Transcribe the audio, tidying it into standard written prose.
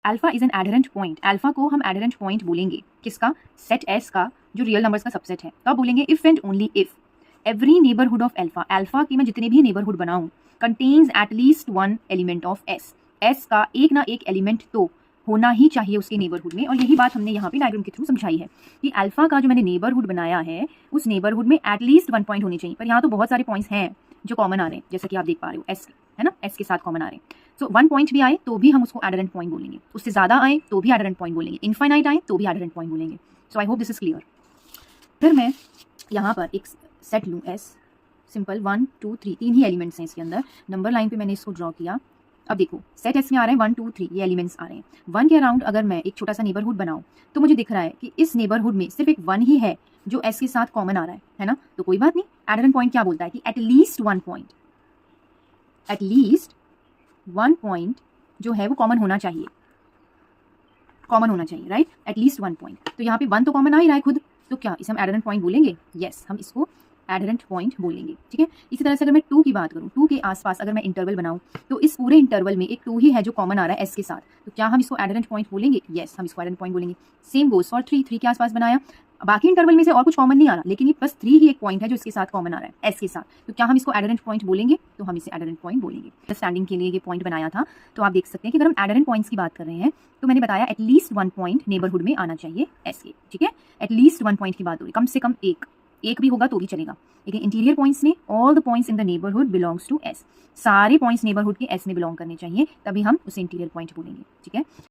Alpha is an adherent point. Alpha को हम adherent point बोलेंगे किसका? सेट एस का, जो रियल नंबर्स का सबसेट है। कब बोलेंगे? If and only if every neighbourhood of alpha, alpha की मैं जितने भी नेबरहुड बनाऊं, contains at least one element of S, S का एक ना एक एलिमेंट तो होना ही चाहिए उसके नेबरहुड में। और यही बात हमने यहाँ पे डायग्राम के थ्रू समझाई है कि अल्फा का जो मैंने नेबरहुड बनाया है उस नेबरहुड में एटलीस्ट वन पॉइंट होने चाहिए। पर यहाँ तो बहुत सारे पॉइंट्स हैं जो कॉमन आ रहे हैं, जैसा कि आप देख पा रहे हो एस है ना, एस के साथ कॉमन आ रहे हैं। सो वन पॉइंट भी आए तो भी हम उसको एडहेरेंट पॉइंट बोलेंगे, उससे ज़्यादा आए तो भी एडहेरेंट पॉइंट बोलेंगे, इनफाइनाइट आए तो भी एडहेरेंट पॉइंट बोलेंगे। So I hope this is clear. फिर मैं यहाँ पर एक सेट लूँ एस, सिंपल 1 2 3, तीन ही एलिमेंट्स हैं इसके अंदर। नंबर लाइन पे मैंने इसको ड्रॉ किया। अब देखो सेट एस में आ रहे हैं 1 2 3, ये एलिमेंट्स आ रहे हैं। 1 के अराउंड अगर मैं एक छोटा सा नेबरहुड बनाऊं तो मुझे दिख रहा है कि इस नेबरहुड में सिर्फ एक 1 ही है जो एस के साथ कॉमन आ रहा है ना। तो कोई बात नहीं, एडहेरेंट पॉइंट क्या बोलता है कि at least one point, at least one point जो है वो कॉमन होना चाहिए, कॉमन होना चाहिए, राइट? At least one point. तो यहाँ पे 1 तो कॉमन आ ही रहा है खुद, तो क्या इसे हम एडहेरेंट पॉइंट बोलेंगे? यस, हम इसको एडहेरेंट पॉइंट बोलेंगे। ठीक है, इसी तरह से अगर मैं 2 की बात करूँ, 2 के आसपास अगर मैं इंटरवल बनाऊं तो इस पूरे इंटरवल में एक 2 ही है जो कॉमन आ रहा है एस के साथ, तो क्या हम इसको एडहेरेंट पॉइंट बोलेंगे? यस, हम इसको एडहेरेंट पॉइंट बोलेंगे। सेम गोज फॉर 3 के आसपास बनाया, बाकी इंटरवल में से और कुछ कॉमन नहीं आ रहा, लेकिन ये बस 3 ही एक पॉइंट है जो इसके साथ कॉमन आ रहा है एस के साथ, तो क्या हम इसको एडहेरेंट पॉइंट बोलेंगे? तो हम इसे एडहेरेंट पॉइंट बोलेंगे। अंडरस्टैंडिंग के लिए ये पॉइंट बनाया था। तो आप देख सकते हैं कि अगर हम एडहेरेंट पॉइंट्स की बात कर रहे हैं तो मैंने बताया एटलीस्ट वन पॉइंट नेबरहुड में आना चाहिए एस के। ठीक है, एटलीस्ट वन पॉइंट की बात हो रही है, कम से कम एक भी होगा तो भी चलेगा। लेकिन इंटीरियर पॉइंट्स ने all the points in the neighbourhood belongs to S, सारे पॉइंट्स नेबरहुड के एस में बिलोंग करने चाहिए, तभी हम उसे इंटीरियर पॉइंट बोलेंगे। ठीक है।